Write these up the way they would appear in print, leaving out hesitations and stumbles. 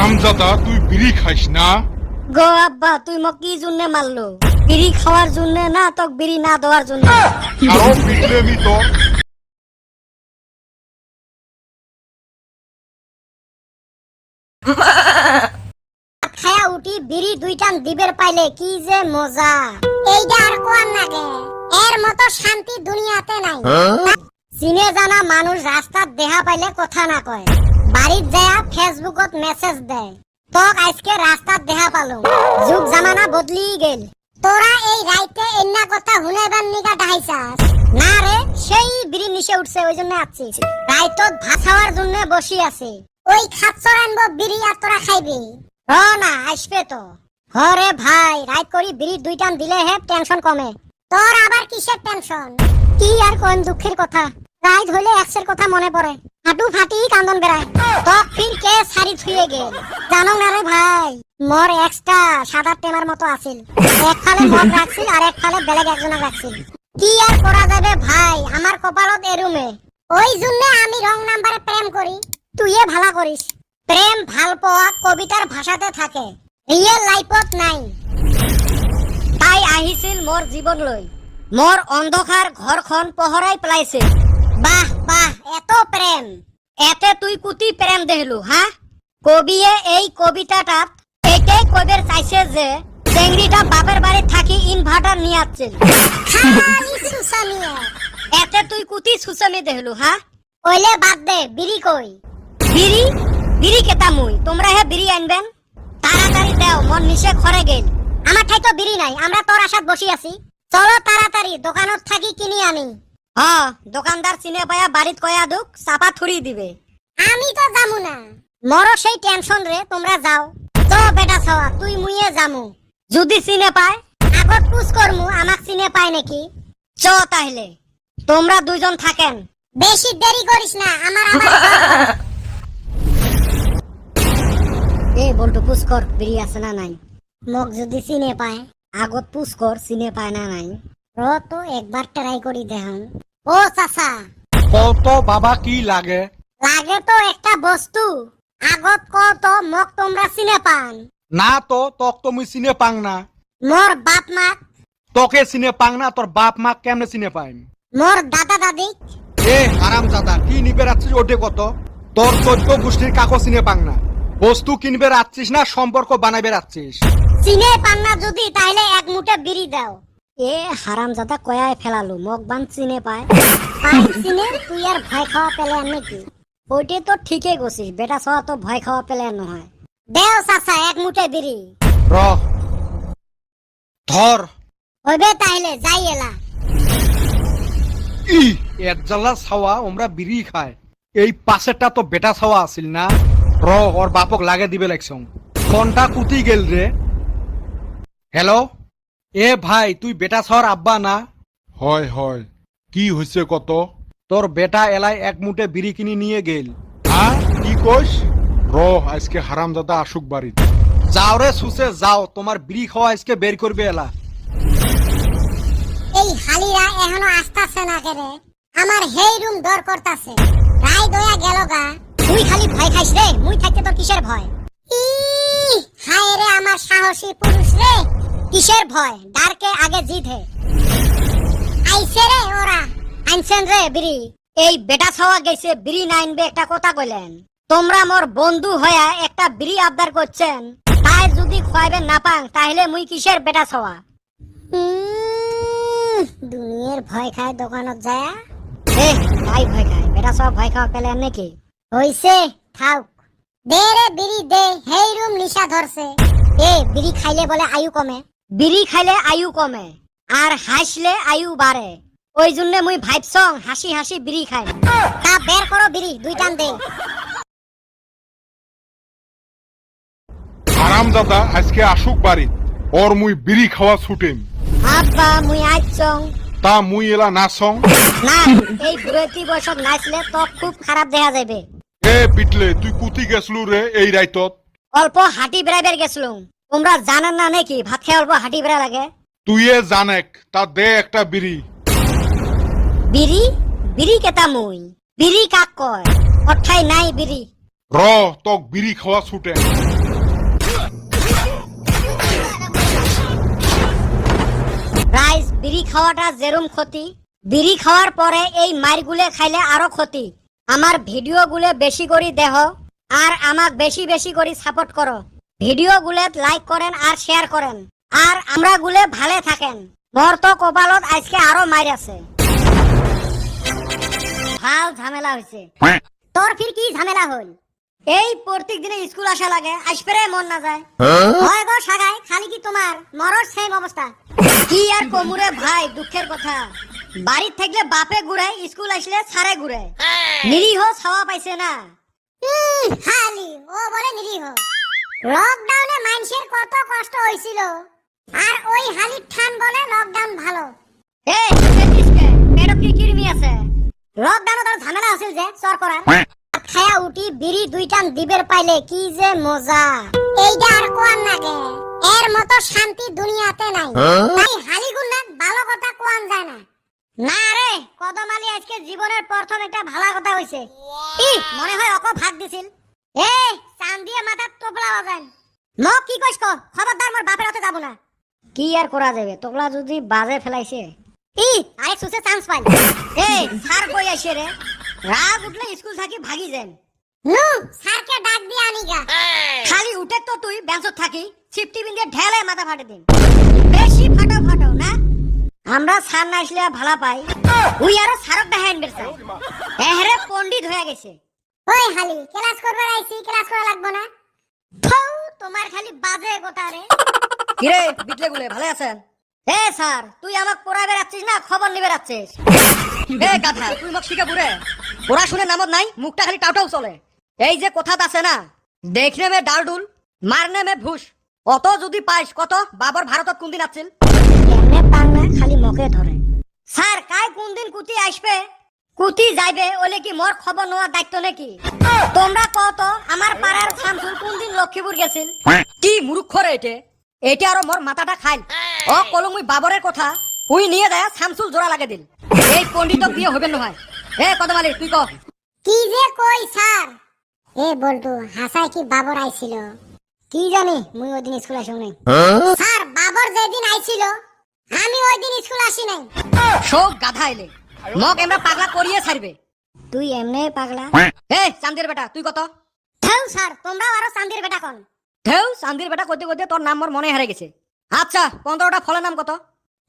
হারামজাদা তুই বিড়ি খাইস না? গো আব্বা তুই মোক কি জন্য মারলো? বিড়ি খাওয়ার জন্য না তোক বিড়ি না দেওয়ার জন্য? আরো পিটলে মি তো। খায়া উঠি বিড়ি দুইটান দিবের পাইলে কি যে মজা। এইটা আর কোয়ার নাগে, এর মতো শান্তি দুনিয়াতে নাই। চিনে জানা মানুষ রাস্তাত দেখা পাইলে কথা না কয়, বাড়িত যায় ফেসবুকত মেসেজ দেয় তোক আজকে রাস্তাত দেখা পালো। যুগ জামানা বদলি গেল। তোরা এই রাইতে এন্না কথা হুনাইবার নিগা ডাইছাস না রে? সেই বিড়ি নিচে উঠছে ওই জন্য আছি। রাইতত ভাত খাওয়ার জন্য বসি আছে। ওই খাচ্ছর আনবো বিড়ি আর তোরা খাইবি। না আসবে তো। হরে ভাই রাইত করি বিড়ি দুইটান দিলে হে টেনশন কমে। তোর আবার কিসের টেনশন? কি আর কোন দুঃখের কথা। রাইত হইলে এক্সের কথা মনে পড়ে, হাঁটু ফাটি কান্দন বেড়ায়। তক ফির কে সারি থুয়ে গেল জানো না রে ভাই? মোর এক্সটা সাদা টেমার মতো আছিল। এক ফালে মদ রাখছিল আর এক ফালে বেলেগ একজনের রাখছিল। কি আর করা যাবে ভাই, আমার কপালত এরুমে। ওই জন্য আমি রং নাম্বারে প্রেম করি। তুইয়ে ভালা করিস। প্রেম ভাল পাওয়া কবিতার ভাষাতে থাকে, রিয়েল লাইফত নাই। তাই আহিছিল মোর জীবন লই, মোর অন্ধকার ঘরখন পহরাই পেলাইছে। বাহ বাহ, এত প্রেম, এতে তুই কুতি প্রেম দেহলু? হ্যাঁ, কবিয়ে এই কবিতাটাত এটাই কবির চাইছে যে চেংড়িটা বাপের বাড়ি থাকি ইনভার্টার নিয়ে আসছিল। এতে তুই কুতি সুসামি দেহলু? হ্যাঁ, কইলে বাদ দে, বিড়ি কই? বিড়ি বিড়ি কেতা মুই? তোমরা হে বিড়ি আনবেন? তাড়াতাড়ি দাও, মন নিচে খরে গেল। আমার ঠাই তো বিড়ি নাই, আমরা তোর আশাত বসি আছি। চলো তাড়াতাড়ি দোকানত থাকি কিনি আনি। হ্যাঁ, দোকানদার চিনে পায়া বাড়িত কয়া দুক চাপা থুড়ি দিবে। আমি তো যামু না, মরো সেই টেনশন রে। তোমরা যাও তো বেটা ছাওয়া, তুই মুইয়ে যামু। যদি চিনে পায় আগত পুছ করমু, আমাক চিনে পায় নাকি? চ তাইলে তোমরা দুইজন থাকেন। বেশি দেরি করিস না, আমার এ বলটু পুছ কর, বিড়ি আছে না নাই? মোক যদি চিনে পায় আগত পুছ কর, চিনে পায় না নাই। র তো একবার ট্রাই করি দেখাম। ও চাচা, কত বাবা কি লাগে? লাগে তো একটা বস্তু, আগত কত মোক তোমরা চিনে পান না তো, তক তো মুই চিনে পাং না। মোর বাপ মাক, তোকে চিনে পাং না, তোর বাপ মা কেমনে চিনে পাইম? মোর দাদা দাদি। এ হারামজাদা, কি নিবে রাখছিস ওটে কত? তোর 14 গোষ্ঠীর কাকো চিনে পাং না। বস্তু কিনবে রাখছিস না সম্পর্ক বানাইবে রাখছিস? চিনে পান না যদি তাইলে এক মুঠে বিড়ি দাও। এ হারামজাদা কয়ায় ফেলালু, মোক বান চিনে পায়। পাই চিনে তুই আর ভয় খাওয়া পেলে নাকি? ওইটে তো ঠিকই গছিস, বেটা ছাওয়া তো ভয় খাওয়া পেলে নহয়। দেও চাচা এক মুঠে বিড়ি। র ধর। হইবে তাইলে যাই এলা। ই এর জ্বালা ছাওয়া আমরা বিড়ি খায়। এই পাশেরটা তো বেটা ছাওয়া আছিল না? র ওর বাপক লাগে দিবে লাগছং। ফোনটা কুতি গেল রে। হ্যালো, এ ভাই তুই বেটা ছাওয়ার আব্বা না? হয় হয়, কি হয়েছে কত? তোর বেটা এলাই এক মুঠে বিড়ি কিনি নিয়ে গেল। হ্যাঁ কি কইস? র আজকে হারামজাদা আসুক বাড়িতে। যাও রে সুসে যাও, তোমার বিড়ি খাওয়া আজকে বের করবে এলা। এই হালিরা এখনো আসতাছে না কেরে? আমার হেই রুম দর করতাছে। রায় দয়া গেল গা। তুই খালি ভয় খাইস রে, মুই থাকতে তোর কিসের ভয়? হায় রে আমার সাহসী পুরুষ রে, কিসের ভয়? ডারকে আগে জিত হে। আইছে রে ওরা, আনছেন রে বিড়ি। এই বেটা ছাওয়া গেছে বিড়ি না আনবে একটা কথা কইলেন। তোমরা মোর বন্ধু হয়া একটা বিড়ি আবদার করছেন, তাই যদি খোয়াইবে না পাং তাহলে মুই কিসের বেটা ছাওয়া? দুনিয়ার ভয় খায় দোকানত যায়। তাই ভয় খায়, বেটা সব ভয় খাওয়া পেলে নাকি? হইছে থাক, দে রে বিড়ি দে। হেই রুম নিশা ধরছে। এ বিড়ি খাইলে বলে আয়ু কমে। বিড়ি খাইলে আয়ু কমে আর হাসলে আয়ু বাড়ে। ওই জন্য মুই ভাবছং হাসি হাসি বিড়ি খাই। তা বের করো বিড়ি দুইটান দে। হারামজাদা আজকে আসুক বাড়ি, ওর মুই বিড়ি খাওয়া ছুটেম। আব্বা মুই আইছং। তা মুই এলা নাচং না, এই বুড়তি বয়সত নাচলে তো খুব খারাপ দেখা যাবে। এ পিটলে তুই কুতি গেছলু রে এই রাইতত? অল্প হাঁটি বেড়াইবার গেছিলাম। তোমরা জানেন না নাকি ভাত খেয়ে অল্প হাঁটি বেড়া লাগে? তুইয়ে জানেক, তা দে একটা বিড়ি। বিড়ি বিড়ি কেতা মুই? বিড়ি কাক কয়? অঠাই নাই বিড়ি। র তক বিড়ি খাওয়া ছুটে। বিড়ি খাওয়াটা যেরম ক্ষতি, বিড়ি খাওয়ার পরে এই মাইরগুলো খাইলে আরো ক্ষতি। আমার ভিডিও গুলো বেশি করে দেহ আর আমাক বেশি বেশি করে সাপোর্ট করো। ভিডিও গুলো লাইক করেন আর শেয়ার করেন, আর আমরা গুলে ভালে থাকেন। মোর তো কপালত আজকে আরো মাইর আছে। ভাল ঝামেলা হয়েছে। তোর ফির কি ঝামেলা হল? এই প্রত্যেক দিনে স্কুল আসা লাগে, আসপেরে মন না যায়। হয় গো সাগাই, খালি কি তোমার মরর সেম অবস্থা? কি আর কমুরে ভাই, দুঃখের কথা। বাড়ির থাকলে বাপে ঘুরায়, স্কুল আসলে সারে ঘুরায়। নিরীহ ছাওয়া পাইছে না। খালি ও বলে নিরীহ। লকডাউনে মানুষের কত কষ্ট হয়েছিল, আর ওই হালির ঠান বলে লকডাউন ভালো। এই পেটো কি কিরমি আছে? লকডাউনে তোর ঝামেলা আছিল যে চর করার। খায়া উঠি বিড়ি দুইটান দিবের পাইলে কি যে মজা, এইটা আর কোয়ান নাগে। এর মতো শান্তি দুনিয়াতে নাই। তাই হালিগুন্না ভালো কথা কোয়ান যায় না। না রে কদম আলী, আজকে জীবনের প্রথম একটা ভালো কথা হইছে। মনে হয় অক ভাগ দিছিল। এই চান দিয়ে মাথার তোপলা বাজান। মোক কি কইছ কো? খবরদার মোর বাপের হাতে যাব না। কি আর করা যাবে, তোপলা যদি বাজে ফেলাইছে। আরে সুসে চান্স পাই। এই স্যার কই আইছে রে? রাগ উঠলে স্কুল থাকি ভাগি যান। স্যারকে ডাক দিয়ে আনিগা। খালি উঠে তো তুই বেঞ্চত থাকি সিফটি বিন দিয়ে ঢেলে মাথা ফাটে দিন। বেশি ফাটাও ফাটাও না। আমরা স্যার না আসলে ভালা পাই। উই আরো স্যারক দেখাইন বেরছে। এহরে পণ্ডিত হয়ে গেছে। ওই হালি ক্লাস করবার আইছি, ক্লাস করা লাগবে না। থৌ তোমার খালি বাজে কথা রে। কিরে বিটলে গুলে ভালো আছেন? এ স্যার, তুই আমাকে পড়াবে রাখছিস না খবর নিবে রাখছিস? এ গাধা, তুই মোক শিখে বুড়ে পড়াশুনে নামত নাই, মুখটা খালি টাউটাও চলে। এই যে কথাত আছে না, দেখনে মে ডালডুল মারনে মে ভুস। অত যদি পাইস কত বাবর ভারতত কোনদিন আছিল? এমনে পাং না, খালি মুখে ধরে। স্যার কাই কোন দিন কুতি আসবে কুতি যাইবে, ওলে কি মোর খবর নেওয়ার দায়িত্ব নাকি? তোমরা কত আমার পাড়ার শামসুল কোন দিন লক্ষ্মীপুর গেছিল। কি মূর্খ রে এটে, এটা আরো মোর মাথাটা খাইল। ও কলম মুই বাবরের কথা উই নিয়ে দেয় শামসুল জোড়া লাগে দিল। এই পণ্ডিতক দিয়ে হবে নহয়। এ কদম আলী তুই ক। কি যে কই স্যার? এ বলটু হাসাই কি বাবর আইছিল? কি জানি, মুই ওই দিন স্কুল আসি নাই। স্যার বাবর যেদিন আইছিল আমি ওই দিন স্কুল আসি নাই। সব গাধা এলে মক এমরা পাগলা করিয়ে ছাড়বে। তুই এমনে পাগলা? এ চান্দির বেটা তুই কত? থাও স্যার, তোমরাও আরো চান্দির বেটা কোন? ঢেউ চান্দির বেটা করতে করতে তোর নাম মোর মনে হারে গেছে। আচ্ছা 15টা ফলের নাম কত?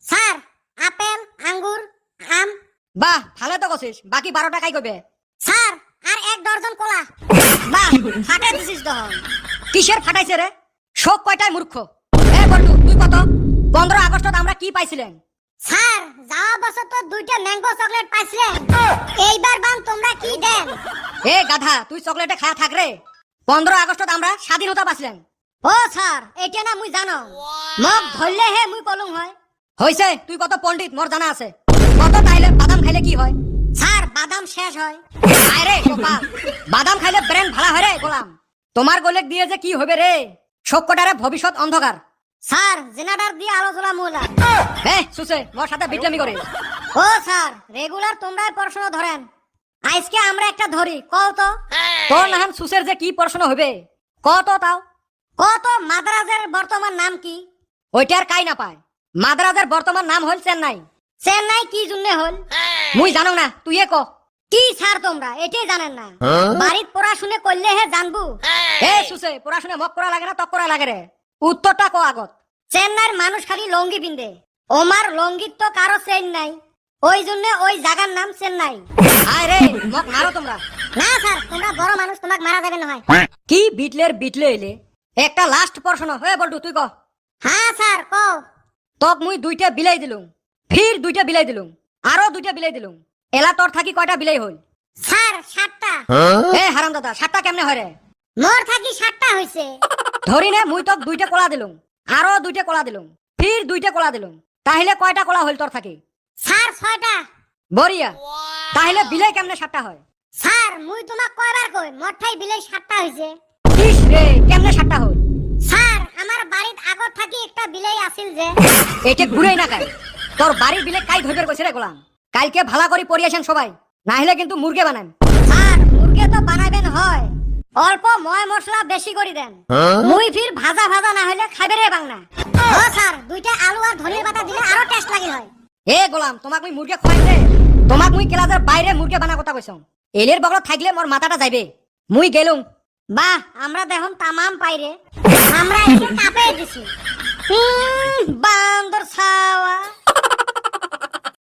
স্যার আপেল, আঙ্গুর, আম। বাহ ভালো তো কছিস, বাকি 12টা কাই কইবে? স্যার আর 1 ডজন কলা। বাহ ফাটাই দিছিস তো। কিসের ফাটাইছে রে? সব কয়টাই মূর্খ। এ বন্ধু তুই কত? 15 আগস্টত আমরা কি পাইছিলেন? স্যার যাওয়া বছর তো 2টা ম্যাঙ্গো চকলেট পাইছিলেন। এইবার বাম তোমরা কি দেন? এ গাধা তুই চকলেটে খায়া থাক রে। 15 আগস্টত আমরা স্বাধীনতা পাইছিলেন। ও স্যার এটা না মুই জানো, মোক ধরলে হে মুই কলম হয়। হইছে তুই কত পণ্ডিত মোর জানা আছে। কত তাইলে বাদাম খাইলে কি হয়? স্যার বাদাম শেষ হয়। আরে গোপাল, বাদাম খাইলে ব্রেন ভালো হয় রে গোলাম। তোমার গোলেক দিয়ে যে কি হবে রে, সবকটারে ভবিষ্যৎ অন্ধকার। স্যার জেনারেটর দিয়ে আলোচনা মুলা। এ সুসে মোর সাথে বিটলামি করিস। ও স্যার রেগুলার তোমরাই প্রশ্ন ধরেন, আজকে আমরা একটা ধরি কও তো। তোর নাম সুসের যে কি প্রশ্ন হবে কত তাও? কত মাদ্রাজের বর্তমান নাম কি? ওইটার কাই না পায়। মাদ্রাজের বর্তমান নাম হল চেন্নাই। চেন্নাই কি জন্য হল? মুই জানো না, তুই ক। কি স্যার তোমরা এটাই জানেন না? বাড়ির পড়াশুনে করলে হে জানবো। এ সুসে পড়াশুনে মক করা লাগে না তক করা লাগে রে? উত্তরটা ক আগত। চেন্নাইয়ের মানুষ খালি লঙ্গি পিন্দে, ওমার লঙ্গির তো কারো চেন নাই, ওই জন্য ওই জায়গার নাম চেন্নাই। আয় রে মক মারো তোমরা। না স্যার তোমরা বড় মানুষ, তোমাক মারা যাবে না হয়। কি বিটলের বিটলে এলে একটা লাস্ট প্রশ্ন হয়ে বলটু তুই ক। হ্যাঁ স্যার কও। তক মুই 2টা বিলাই দিলুম, ফির 2টা বিলাই দিলুম, আরো 2টা বিলাই দিলুম। এলা তোর থাকি কয়টা বিলাই হল? স্যার 7টা। এ হারাম দাদা 7টা কেমনে হয় রে? মোর থাকি 7টা হইছে। ধরি নে মুই তোক 2টা কলা দিলুম, আরো 2টা কলা দিলুম, ফির 2টা কলা দিলুম। তাহলে কয়টা কলা হল তোর থাকি? স্যার 6টা। বরিয়া, তাহলে বিলাই কেমনে 7টা হয়? স্যার মুই তোমাক কয়বার কই মোর ঠাই বিলাই 7টা হইছে। ইস রে কেমনে 7টা হল? স্যার আমার বাড়ির আগত থাকি একটা বিলাই আছিল যে। এটা ঘুরেই না কাই, তোর বাড়ির বিলে কাই ধরবে কইছে রে গোলাম। কালকে ভালো করে পড়িয়েছেন সবাই, না হলে কিন্তু মুরগে বানান। স্যার মুরগে তো বানাইবেন হয়, অল্প ময় মশলা বেশি করে দেন। মুই ফির ভাজা ভাজা না হলে খাইবে রে বাংনা। ও স্যার 2টা আলু আর ধনিয়া পাতা দিলে আরো টেস্ট লাগি হয়। এ গোলাম তোমাক মুই মুরগে খোয়াইছে তোমাক মুই ক্লাসের বাইরে মুরগে বানা কথা কইছং এলের বগলত থাকলে মোর মাথাটা যাইবে মুই গেলুম বাহ আমরা দেখুন তামাম পাইরে আমরা এসে কাপে দিছি বান্দর ছাওয়া